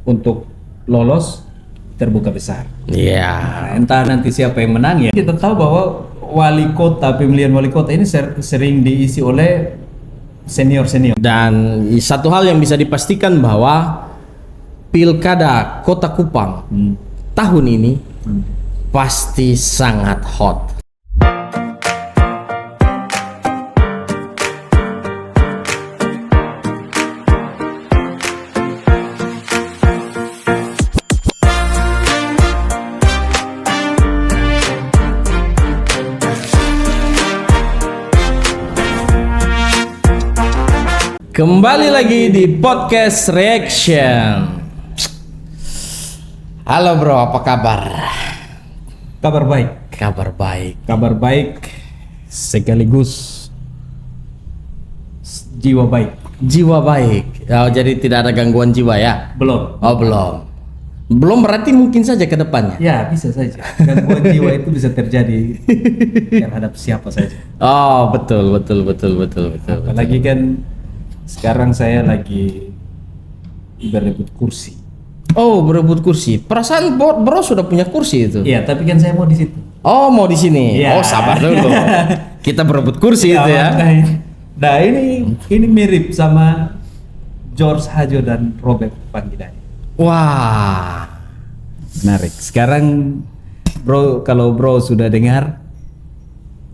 untuk lolos terbuka besar. Iya. Nah, entah nanti siapa yang menang ya. Kita tahu bahwa pemilihan wali kota ini sering diisi oleh senior-senior. Dan satu hal yang bisa dipastikan bahwa Pilkada Kota Kupang tahun ini pasti sangat hot. Kembali lagi di podcast reaction. Halo bro, apa kabar? Kabar baik. Kabar baik. Kabar baik sekaligus jiwa baik. Jiwa baik. Oh, jadi tidak ada gangguan jiwa ya? Belum. Oh, belum. Belum berarti mungkin saja ke depannya. Ya, bisa saja. Gangguan jiwa itu bisa terjadi terhadap siapa saja. Oh, betul. Apalagi kan sekarang saya lagi berebut kursi. Oh, berebut kursi. Perasaan bro sudah punya kursi itu. Iya, tapi kan saya mau di situ. Oh, mau di sini. Ya. Oh, sabar dulu. Kita berebut kursi itu ya. Nah, ini mirip sama George Hajo dan Robert Pangidani. Wah. Menarik. Sekarang bro, kalau bro sudah dengar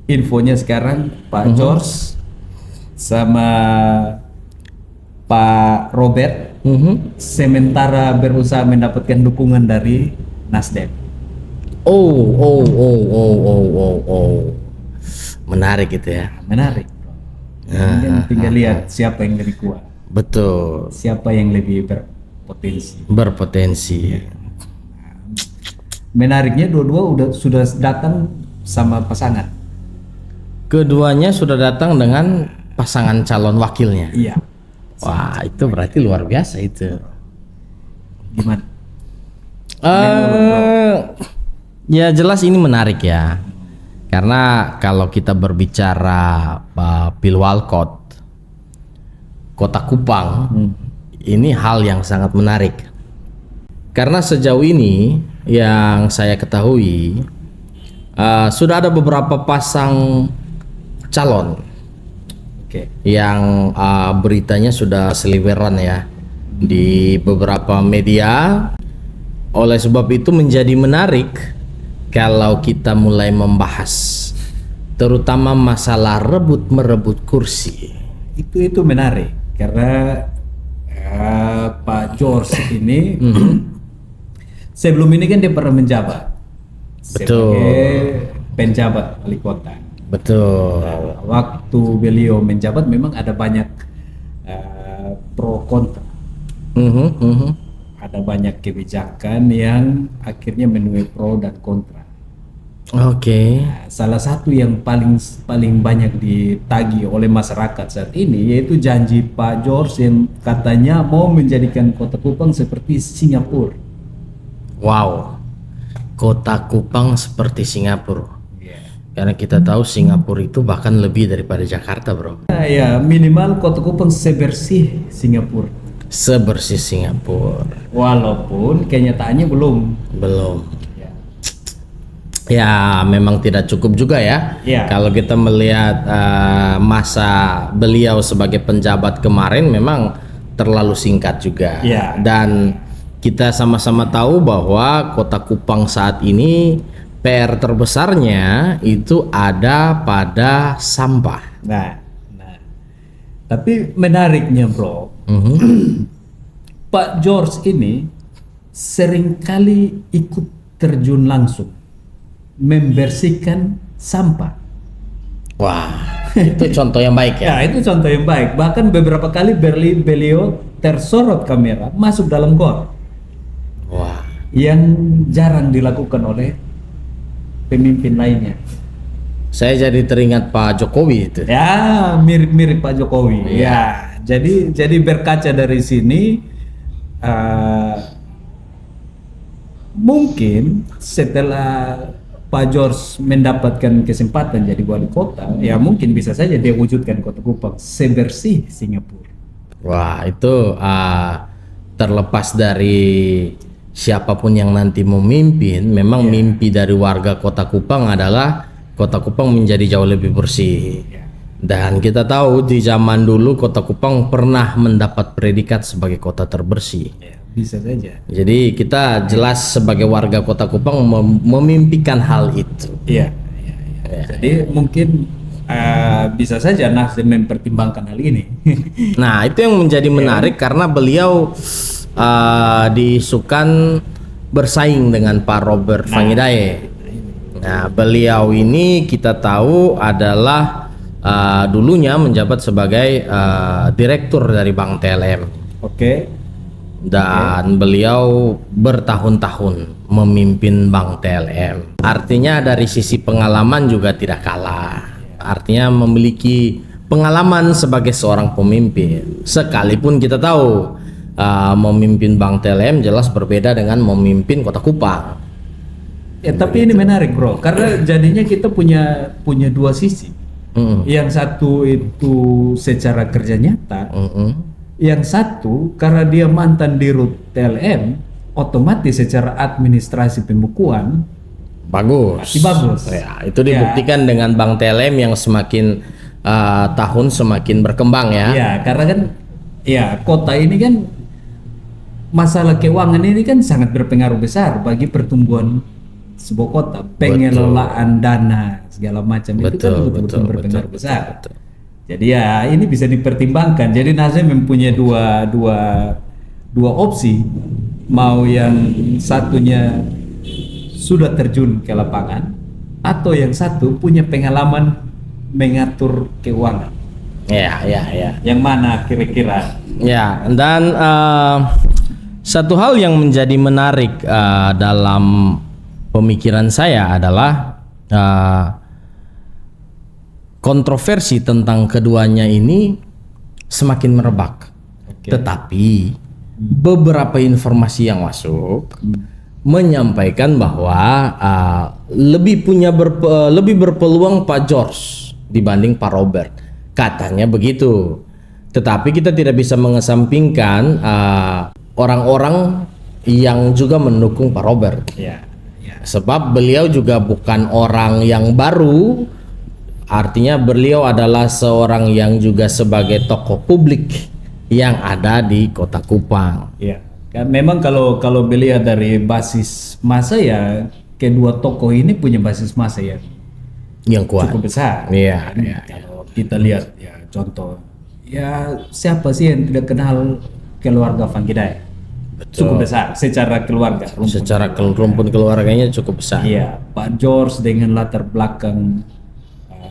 infonya sekarang Pak George sama Pak Robert sementara berusaha mendapatkan dukungan dari Nasdem. Oh. Menarik gitu ya. Menarik. Kemudian tinggal lihat siapa yang lebih kuat. Betul. Siapa yang lebih Berpotensi. Menariknya dua-dua sudah datang sama pasangan. Keduanya sudah datang dengan pasangan calon wakilnya. Iya. Wah, itu berarti luar biasa itu. Gimana? Ya jelas ini menarik ya. Karena kalau kita berbicara Pilwalkot Kota Kupang, ini hal yang sangat menarik. Karena sejauh ini yang saya ketahui sudah ada beberapa pasang calon yang beritanya sudah seliweran ya di beberapa media. Oleh sebab itu menjadi menarik kalau kita mulai membahas terutama masalah merebut kursi. Itu menarik karena Pak George ini sebelum ini kan dia pernah menjabat sebagai penjabat wali kota. Betul. Waktu beliau menjabat memang ada banyak pro kontra. Ada banyak kebijakan yang akhirnya menuai pro dan kontra. Oke. Nah, salah satu yang paling banyak ditagih oleh masyarakat saat ini yaitu janji Pak George yang katanya mau menjadikan Kota Kupang seperti Singapura. Wow. Kota Kupang seperti Singapura. Karena kita tahu Singapura itu bahkan lebih daripada Jakarta, bro. Ya, minimal Kota Kupang sebersih Singapura. Sebersih Singapura. Walaupun kenyataannya belum. Ya, memang tidak cukup juga ya. Kalau kita melihat masa beliau sebagai penjabat kemarin memang terlalu singkat juga. Dan kita sama-sama tahu bahwa Kota Kupang saat ini PR terbesarnya itu ada pada sampah. Nah. Tapi menariknya bro, Pak George ini seringkali ikut terjun langsung membersihkan sampah. Wah, itu contoh yang baik ya. Ya, itu contoh yang baik. Bahkan beberapa kali beliau tersorot kamera masuk dalam got. Wah, yang jarang dilakukan oleh pemimpin lainnya. Saya jadi teringat Pak Jokowi itu. Ya, mirip-mirip Pak Jokowi. Ya, jadi berkaca dari sini mungkin setelah Pak George mendapatkan kesempatan jadi wali kota, ya mungkin bisa saja dia wujudkan Kota Kupang sebersih Singapura. Wah, itu terlepas dari siapapun yang nanti memimpin, memang mimpi dari warga Kota Kupang adalah Kota Kupang menjadi jauh lebih bersih. Dan kita tahu di zaman dulu Kota Kupang pernah mendapat predikat sebagai kota terbersih. Bisa saja. Jadi kita jelas sebagai warga Kota Kupang memimpikan hal itu. Iya. Jadi mungkin bisa saja Nasdem mempertimbangkan hal ini. Nah, itu yang menjadi menarik karena beliau diisukan bersaing dengan Pak Robert Vangidaye. Nah, beliau ini kita tahu adalah dulunya menjabat sebagai direktur dari Bank TLM. Dan beliau bertahun-tahun memimpin Bank TLM. Artinya dari sisi pengalaman juga tidak kalah. Artinya memiliki pengalaman sebagai seorang pemimpin. Sekalipun kita tahu memimpin Bank TLM jelas berbeda dengan memimpin Kota Kupang. Ya, tapi ini menarik, bro, karena jadinya kita punya dua sisi. Yang satu itu secara kerja nyata, yang satu karena dia mantan dirut TLM, otomatis secara administrasi pembukuan bagus. Ya, itu dibuktikan dengan Bank TLM yang semakin tahun semakin berkembang ya. Ya, karena kan kota ini kan masalah keuangan ini kan sangat berpengaruh besar bagi pertumbuhan sebuah kota, pengelolaan dana segala macam itu kan betul-betul berpengaruh besar. Jadi ya ini bisa dipertimbangkan. Jadi Nasdem mempunyai dua opsi, mau yang satunya sudah terjun ke lapangan atau yang satu punya pengalaman mengatur keuangan. Ya. Yang mana kira-kira? Ya, dan satu hal yang menjadi menarik dalam pemikiran saya adalah kontroversi tentang keduanya ini semakin merebak. Tetapi beberapa informasi yang masuk menyampaikan bahwa lebih berpeluang Pak George dibanding Pak Robert. Katanya begitu. Tetapi kita tidak bisa mengesampingkan orang-orang yang juga mendukung Pak Robert. Sebab beliau juga bukan orang yang baru, artinya beliau adalah seorang yang juga sebagai tokoh publik yang ada di Kota Kupang. Memang kalau beliau dari basis massa ya, kedua tokoh ini punya basis massa yang kuat, cukup besar. Kalau kita lihat contoh, siapa sih yang tidak kenal keluarga Vangidaye? Cukup besar secara keluarga. Rumpun keluarganya cukup besar. Iya, Pak George dengan latar belakang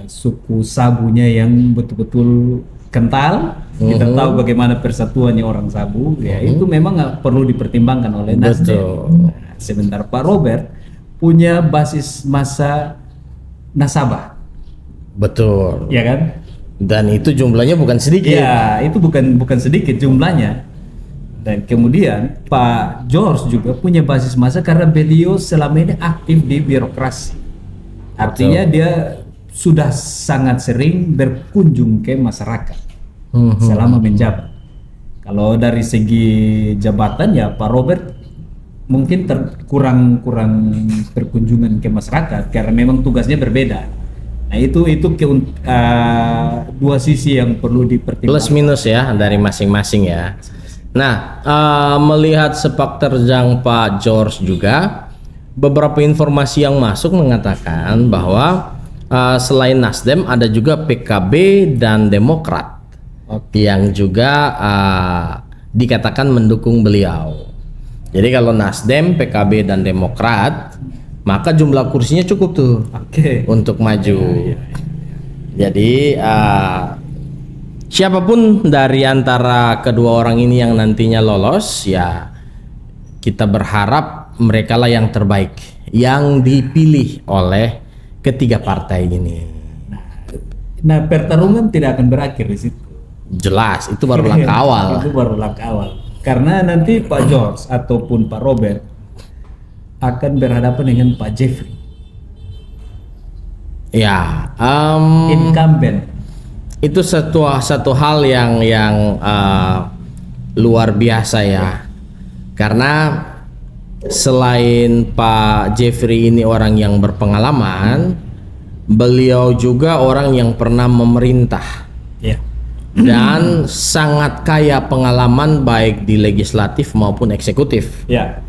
suku Sabunya yang betul-betul kental. Kita tahu bagaimana persatuannya orang Sabu. Itu memang perlu dipertimbangkan oleh Nasdem. Sementara Pak Robert punya basis massa nasabah. Betul. Ya kan? Dan itu jumlahnya bukan sedikit. Ya, itu bukan sedikit jumlahnya. Dan kemudian Pak George juga punya basis massa karena beliau selama ini aktif di birokrasi. Artinya dia sudah sangat sering berkunjung ke masyarakat selama menjabat. Kalau dari segi jabatan ya Pak Robert mungkin kurang berkunjungan ke masyarakat karena memang tugasnya berbeda. Nah itu dua sisi yang perlu dipertimbangkan. Plus minus ya dari masing-masing ya. Nah, melihat sepak terjang Pak George juga, beberapa informasi yang masuk mengatakan bahwa selain Nasdem ada juga PKB dan Demokrat yang juga dikatakan mendukung beliau. Jadi kalau Nasdem, PKB dan Demokrat, maka jumlah kursinya cukup tuh untuk maju. Jadi siapapun dari antara kedua orang ini yang nantinya lolos, ya kita berharap mereka lah yang terbaik yang dipilih oleh ketiga partai ini. Nah, pertarungan tidak akan berakhir di situ. Jelas, itu baru langkah awal. Itu baru langkah awal. Karena nanti Pak George ataupun Pak Robert akan berhadapan dengan Pak Jeffrey. Ya, incumbent. Itu satu hal yang luar biasa ya. Karena selain Pak Jeffrey ini orang yang berpengalaman, beliau juga orang yang pernah memerintah. Ya. Dan sangat kaya pengalaman baik di legislatif maupun eksekutif. Ya.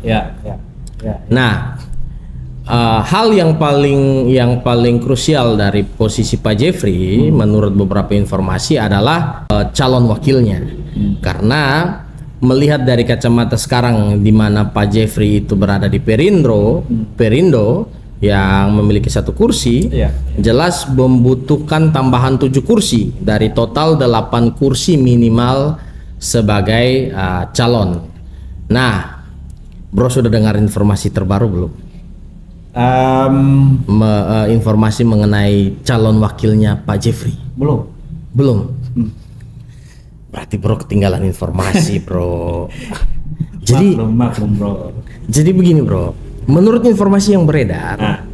Nah, hal yang paling krusial dari posisi Pak Jeffrey menurut beberapa informasi adalah calon wakilnya. Karena melihat dari kacamata sekarang di mana Pak Jeffrey itu berada di Perindo yang memiliki 1 kursi, jelas membutuhkan tambahan 7 kursi dari total 8 kursi minimal sebagai calon. Nah, Bro sudah dengar informasi terbaru belum? Informasi mengenai calon wakilnya Pak Jeffrey? Belum. Berarti Bro ketinggalan informasi, Bro. Maklum, Bro. Jadi begini, Bro. Menurut informasi yang beredar,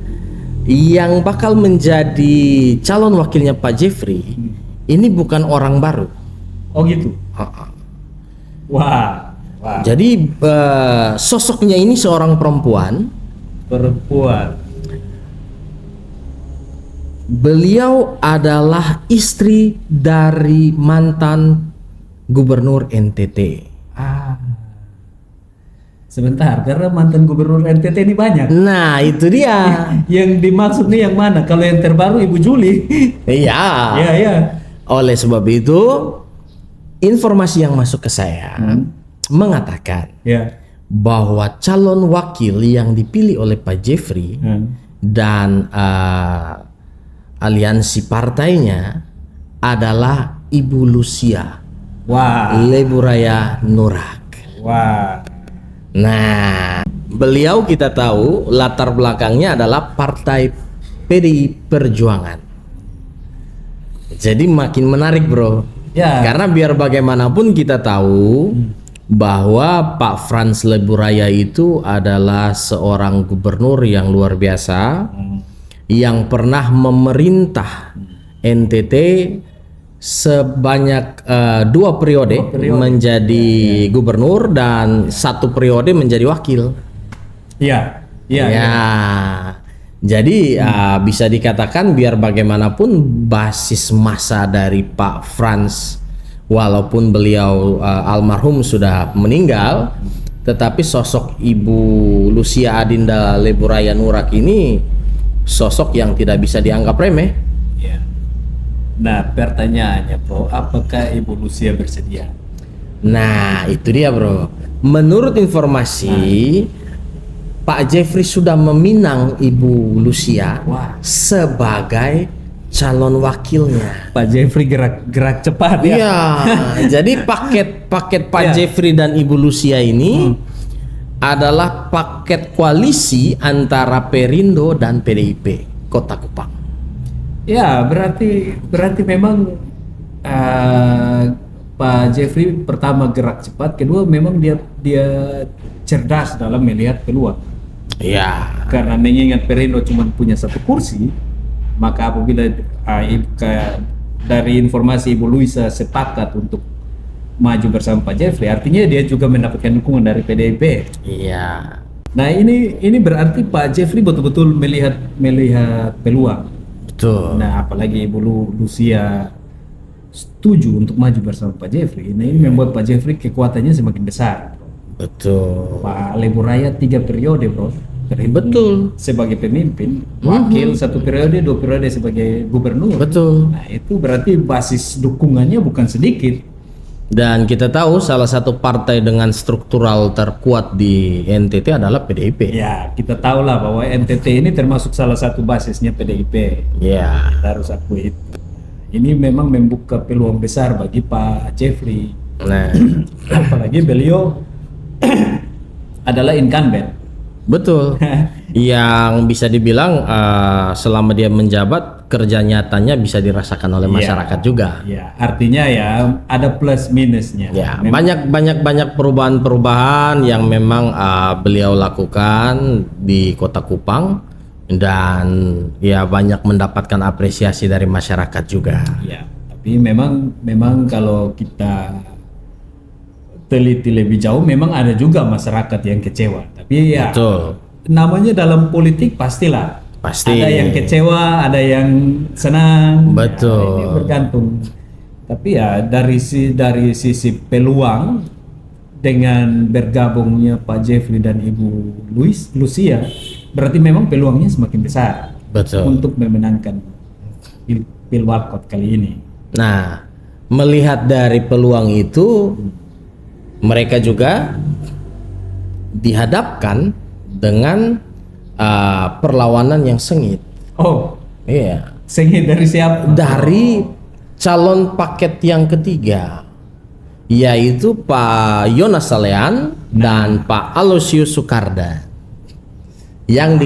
yang bakal menjadi calon wakilnya Pak Jeffrey ini bukan orang baru. Oh gitu. Wah. Jadi sosoknya ini seorang perempuan. Beliau adalah istri dari mantan gubernur NTT. Sebentar, karena mantan gubernur NTT ini banyak. Nah, itu dia. Yang dimaksud nih yang mana? Kalau yang terbaru Ibu Juli. Iya. Oleh sebab itu, informasi yang masuk ke saya mengatakan bahwa calon wakil yang dipilih oleh Pak Jeffrey dan aliansi partainya adalah Ibu Lucia Leburaya Nurak. Nah, beliau kita tahu latar belakangnya adalah partai PDI Perjuangan. Jadi makin menarik, Bro. Karena biar bagaimanapun kita tahu bahwa Pak Franz Leburaya itu adalah seorang gubernur yang luar biasa yang pernah memerintah NTT sebanyak 2 periode menjadi gubernur dan 1 periode menjadi wakil. Jadi bisa dikatakan biar bagaimanapun basis massa dari Pak Franz, walaupun beliau almarhum sudah meninggal, tetapi sosok Ibu Lucia Adinda Leburaya Nurak ini sosok yang tidak bisa dianggap remeh. Nah, pertanyaannya, Bro, apakah Ibu Lucia bersedia? Nah, itu dia, Bro. Menurut informasi, Pak Jeffrey sudah meminang Ibu Lucia sebagai calon wakilnya. Pak Jeffrey gerak cepat ya. Iya. Jadi paket Pak Jeffrey dan Ibu Lucia ini adalah paket koalisi antara Perindo dan PDIP Kota Kupang. Ya, berarti memang Pak Jeffrey pertama gerak cepat, kedua memang dia cerdas dalam melihat peluang. Karena mengingat Perindo cuma punya 1 kursi, maka apabila dari informasi Ibu Luisa sepakat untuk maju bersama Pak Jeffrey, artinya dia juga mendapatkan dukungan dari PDIP. Nah, ini berarti Pak Jeffrey betul-betul melihat peluang. Nah, apalagi Ibu Lucia setuju untuk maju bersama Pak Jeffrey. Nah, ini membuat Pak Jeffrey kekuatannya semakin besar. Pak Leburaya 3 periode, Bro. Sebagai pemimpin, wakil 1 periode, 2 periode sebagai gubernur. Nah, itu berarti basis dukungannya bukan sedikit. Dan kita tahu salah satu partai dengan struktural terkuat di NTT adalah PDIP. Kita tahu lah bahwa NTT ini termasuk salah satu basisnya PDIP. Kita harus akui itu. Ini memang membuka peluang besar bagi Pak Jeffrey. Apalagi beliau adalah incumbent. Yang bisa dibilang selama dia menjabat kerja nyatanya bisa dirasakan oleh masyarakat juga. Artinya ada plus minusnya. Banyak perubahan-perubahan yang memang beliau lakukan di Kota Kupang dan banyak mendapatkan apresiasi dari masyarakat juga. Tapi memang kalau kita teliti lebih jauh, memang ada juga masyarakat yang kecewa. Tapi ya, betul. Namanya dalam politik pastilah. Pasti. Ada yang kecewa, ada yang senang. Betul. Ya, ini bergantung. Tapi ya dari sisi peluang dengan bergabungnya Pak Jeffrey dan Ibu Lucia, berarti memang peluangnya semakin besar. Betul. Untuk memenangkan Pilwalkot kali ini. Nah, melihat dari peluang itu, mereka juga dihadapkan dengan perlawanan yang sengit. Oh, iya. Sengit dari siapa? Dari calon paket yang ketiga, yaitu Pak Yonas Salean dan Pak Aloysius Sukarda, yang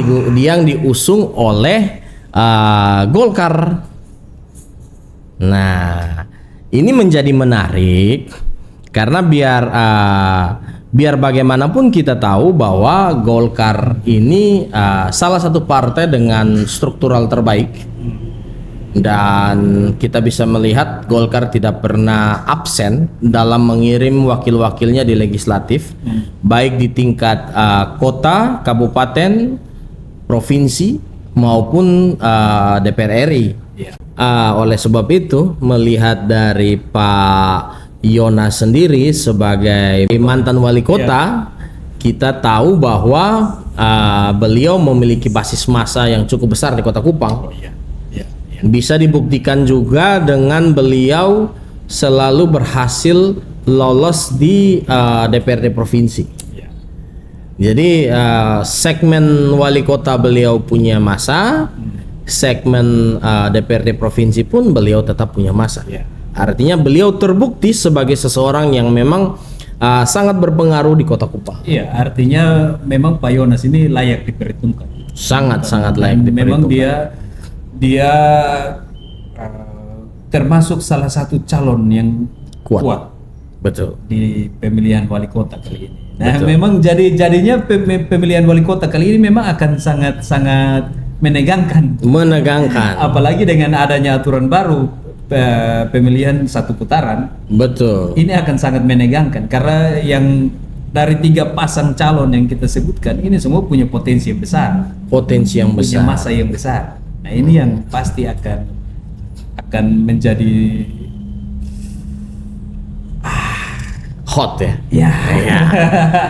diusung oleh Golkar. Nah, ini menjadi menarik karena biar bagaimanapun kita tahu bahwa Golkar ini salah satu partai dengan struktural terbaik, dan kita bisa melihat Golkar tidak pernah absen dalam mengirim wakil-wakilnya di legislatif, baik di tingkat kota, kabupaten, provinsi maupun DPR RI. Oleh sebab itu, melihat dari Pak Yonas sendiri sebagai mantan wali kota, kita tahu bahwa beliau memiliki basis massa yang cukup besar di Kota Kupang. Bisa dibuktikan juga dengan beliau selalu berhasil lolos di DPRD provinsi. Jadi segmen wali kota beliau punya massa, segmen DPRD provinsi pun beliau tetap punya massa. Artinya beliau terbukti sebagai seseorang yang memang sangat berpengaruh di Kota Kupang. Iya, artinya memang Pak Yonas ini layak diperhitungkan. Sangat layak diperhitungkan. Memang dia termasuk salah satu calon yang kuat. Betul. Di pemilihan wali kota kali ini. Nah, memang jadinya pemilihan wali kota kali ini memang akan sangat menegangkan. Apalagi dengan adanya aturan baru pemilihan satu putaran. Betul. Ini akan sangat menegangkan karena yang dari 3 pasang calon yang kita sebutkan ini semua punya potensi yang besar. Punya massa yang besar. Nah, ini yang pasti akan menjadi hot ya. Ya.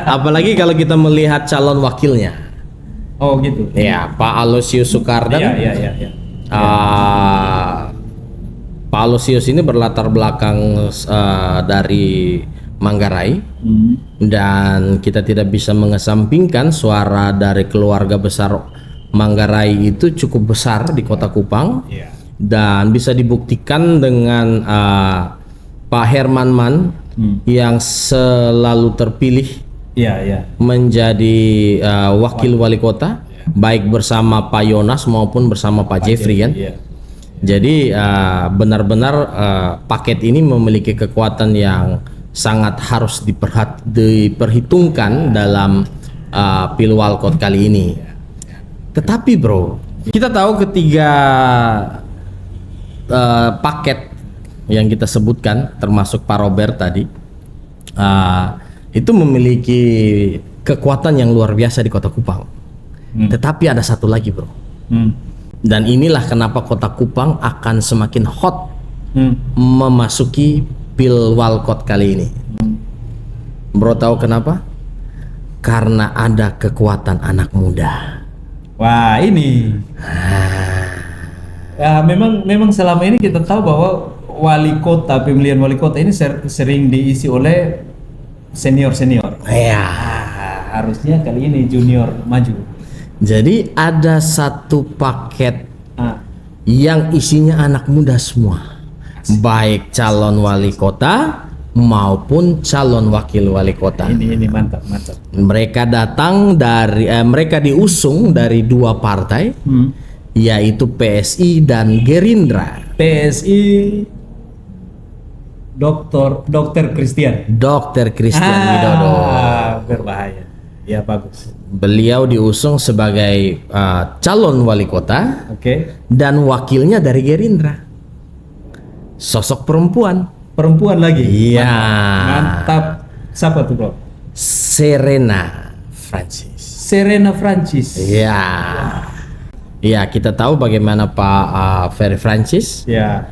Apalagi kalau kita melihat calon wakilnya. Oh gitu. Ya, Pak Aloysius Sukarda. Iya. Pak Aloysius ini berlatar belakang dari Manggarai, dan kita tidak bisa mengesampingkan suara dari keluarga besar Manggarai itu cukup besar di Kota Kupang, dan bisa dibuktikan dengan Pak Herman Man yang selalu terpilih menjadi wakil wali kota, baik bersama Pak Yonas maupun bersama Pak Jeffrey kan. Jadi benar-benar paket ini memiliki kekuatan yang sangat harus diperhitungkan dalam Pilwalkot kali ini. Tetapi bro, kita tahu ketiga paket yang kita sebutkan, termasuk Pak Robert tadi, itu memiliki kekuatan yang luar biasa di Kota Kupang. Tetapi ada satu lagi bro, dan inilah kenapa Kota Kupang akan semakin hot memasuki Pilwalkot kali ini. Bro tahu kenapa? Karena ada kekuatan anak muda. Wah ini. Ya, memang selama ini kita tahu bahwa pemilihan wali kota ini sering diisi oleh senior. Ya. Harusnya kali ini junior maju. Jadi ada satu paket yang isinya anak muda semua, baik calon wali kota maupun calon wakil wali kota. Ini mantap. Mereka datang mereka diusung dari 2 partai, yaitu PSI dan Gerindra. PSI Dr. Christian Widodo. Berbahaya. Ya bagus. Beliau diusung sebagai calon wali kota, dan wakilnya dari Gerindra. Sosok perempuan lagi. Iya. Mantap. Siapa tuh bro? Serena Francis. Serena Francis. Ya, ya kita tahu bagaimana Pak Ferry Francis. Ya.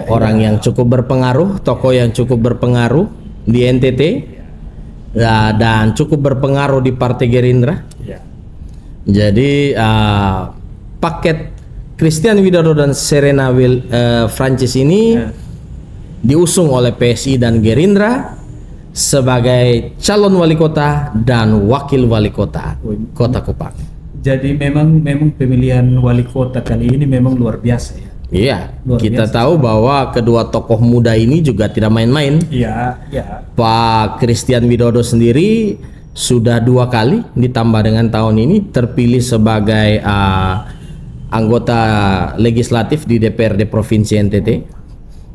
Orang yang cukup berpengaruh, tokoh yang cukup berpengaruh di NTT. Ya, dan cukup berpengaruh di Partai Gerindra. Ya. Jadi paket Christian Widodo dan Serena Francis ini diusung oleh PSI dan Gerindra sebagai calon wali kota dan wakil wali kota Kota Kupang. Jadi memang pemilihan wali kota kali ini memang luar biasa ya. Iya, kita tahu bahwa kedua tokoh muda ini juga tidak main-main. Iya. Pak Christian Widodo sendiri sudah 2 kali ditambah dengan tahun ini terpilih sebagai anggota legislatif di DPRD Provinsi NTT.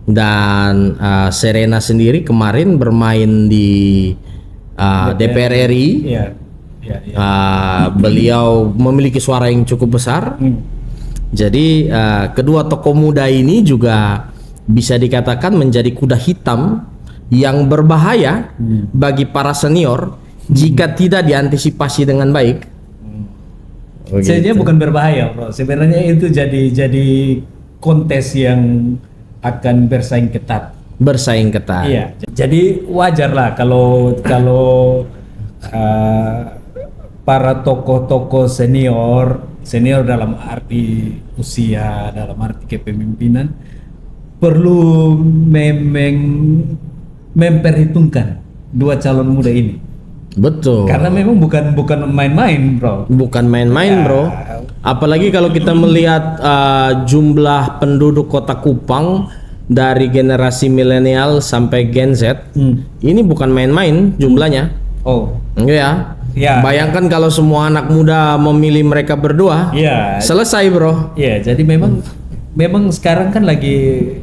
Dan Serena sendiri kemarin bermain di DPR RI. Iya. Beliau memiliki suara yang cukup besar. Jadi kedua tokoh muda ini juga bisa dikatakan menjadi kuda hitam yang berbahaya bagi para senior jika tidak diantisipasi dengan baik. Sebenarnya bukan berbahaya, bro. Sebenarnya itu jadi kontes yang akan bersaing ketat. Iya. Jadi wajar lah kalau para tokoh-tokoh senior dalam arti usia, dalam arti kepemimpinan perlu memperhitungkan dua calon muda ini. Betul. Karena memang bukan main-main, bro. Bukan main-main, bro. Apalagi kalau kita melihat jumlah penduduk Kota Kupang dari generasi milenial sampai Gen Z, ini bukan main-main jumlahnya. Oh, ya. Ya. Bayangkan kalau semua anak muda memilih mereka berdua, ya. Selesai, bro. Ya, jadi memang sekarang kan lagi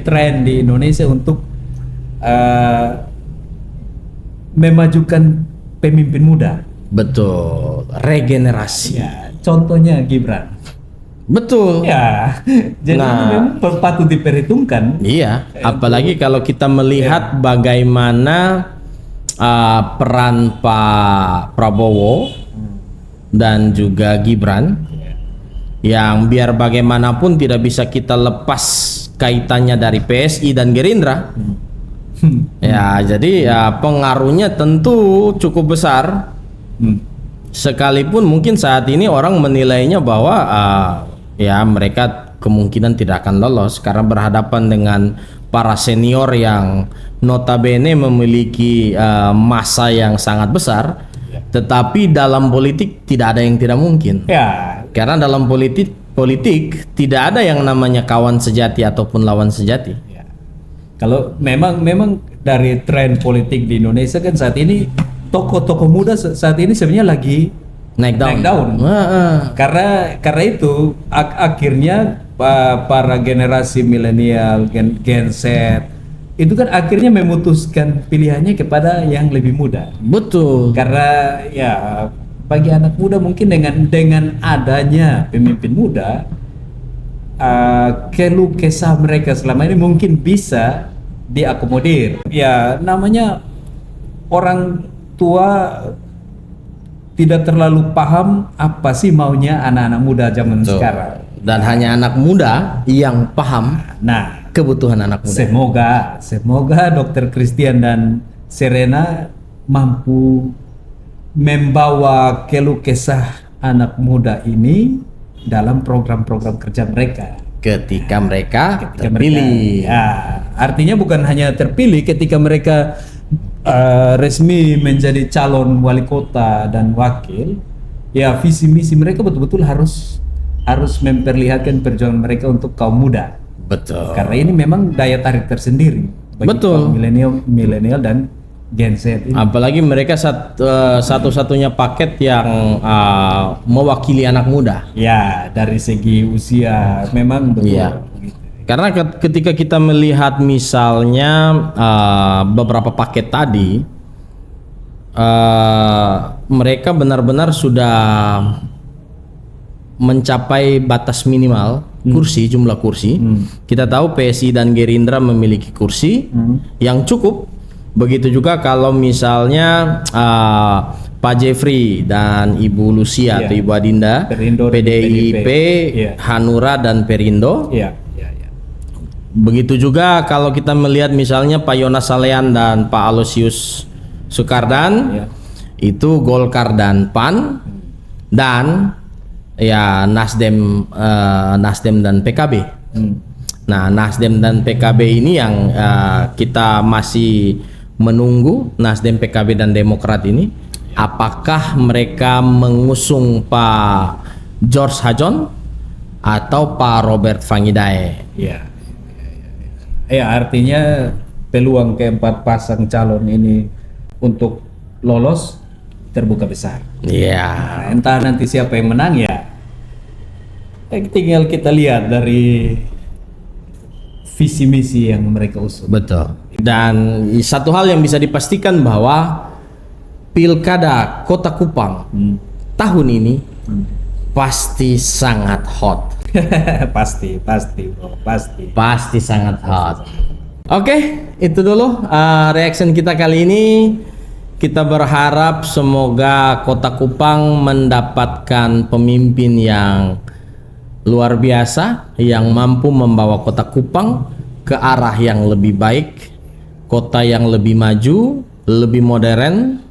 tren di Indonesia untuk memajukan pemimpin muda. Betul, regenerasi. Ya, contohnya Gibran. Betul. Ya, jadi memang patut diperhitungkan. Iya, apalagi kalau kita melihat bagaimana peran Pak Prabowo dan juga Gibran, yang biar bagaimanapun tidak bisa kita lepas kaitannya dari PSI dan Gerindra. Ya, jadi pengaruhnya tentu cukup besar. Sekalipun mungkin saat ini orang menilainya bahwa mereka kemungkinan tidak akan lolos karena berhadapan dengan para senior yang notabene memiliki masa yang sangat besar. Tetapi dalam politik tidak ada yang tidak mungkin. Ya. Karena dalam politik tidak ada yang namanya kawan sejati ataupun lawan sejati. Kalau memang dari tren politik di Indonesia kan saat ini tokoh-tokoh muda saat ini sebenarnya lagi naik daun. Karena itu akhirnya para generasi milenial, Gen Z itu kan akhirnya memutuskan pilihannya kepada yang lebih muda. Betul. Karena ya bagi anak muda mungkin dengan adanya pemimpin muda, keluh kesah mereka selama ini mungkin bisa diakomodir. Ya, namanya orang tua tidak terlalu paham apa sih maunya anak-anak muda zaman sekarang. Dan hanya anak muda yang paham kebutuhan anak muda. Semoga Dr. Christian dan Serena mampu membawa keluh kesah anak muda ini dalam program-program kerja mereka. Ketika mereka terpilih. Artinya bukan hanya terpilih ketika mereka resmi menjadi calon wali kota dan wakil, ya visi misi mereka betul-betul harus memperlihatkan perjuangan mereka untuk kaum muda. Betul. Karena ini memang daya tarik tersendiri bagi kaum milenial dan Gen Z ini. Apalagi mereka satu-satunya paket yang mewakili anak muda. Ya, dari segi usia memang betul. Iya. Karena ketika kita melihat misalnya beberapa paket tadi, mereka benar-benar sudah mencapai batas minimal kursi, jumlah kursi. Kita tahu PSI dan Gerindra memiliki kursi yang cukup. Begitu juga kalau misalnya Pak Jeffrey dan Ibu Lucia atau Ibu Adinda, Perindo PDIP, Hanura dan Perindo. Begitu juga kalau kita melihat misalnya Pak Yonas Salean dan Pak Aloysius Sukardan, itu Golkar dan PAN, dan ya Nasdem dan PKB. Nah, Nasdem dan PKB ini yang kita masih menunggu, Nasdem, PKB dan Demokrat ini, apakah mereka mengusung Pak George Hajon atau Pak Robert Vangidae? Ya, artinya peluang keempat pasang calon ini untuk lolos terbuka besar. Nah, entah nanti siapa yang menang ya. Tinggal kita lihat dari visi misi yang mereka usung. Betul. Dan satu hal yang bisa dipastikan bahwa Pilkada Kota Kupang tahun ini pasti sangat hot. Pasti sangat hot. Oke, itu dulu reaction kita kali ini. Kita berharap semoga Kota Kupang mendapatkan pemimpin yang luar biasa, yang mampu membawa Kota Kupang ke arah yang lebih baik, kota yang lebih maju, lebih modern.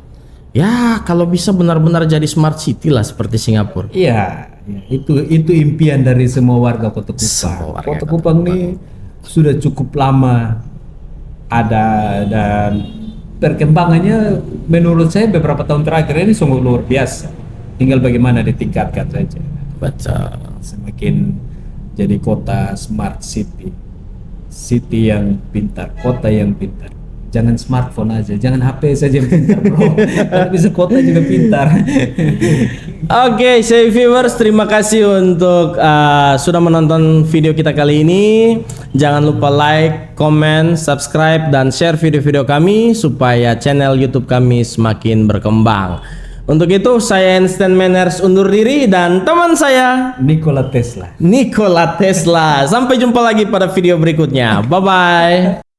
Ya, kalau bisa benar-benar jadi smart city lah seperti Singapura. Iya, itu impian dari semua warga Kota Kupang. Kota Kupang ini sudah cukup lama ada, dan perkembangannya menurut saya beberapa tahun terakhir ini sungguh luar biasa. Tinggal bagaimana ditingkatkan saja. Betul. Semakin jadi kota smart city, city yang pintar, kota yang pintar. Jangan smartphone aja, jangan HP saja yang pintar, bro. Kalau bisa kota juga pintar. Oke, saya viewers, terima kasih untuk sudah menonton video kita kali ini. Jangan lupa like, comment, subscribe, dan share video-video kami supaya channel YouTube kami semakin berkembang. Untuk itu saya Einstein Manners undur diri, dan teman saya Nikola Tesla. Sampai jumpa lagi pada video berikutnya. Bye bye.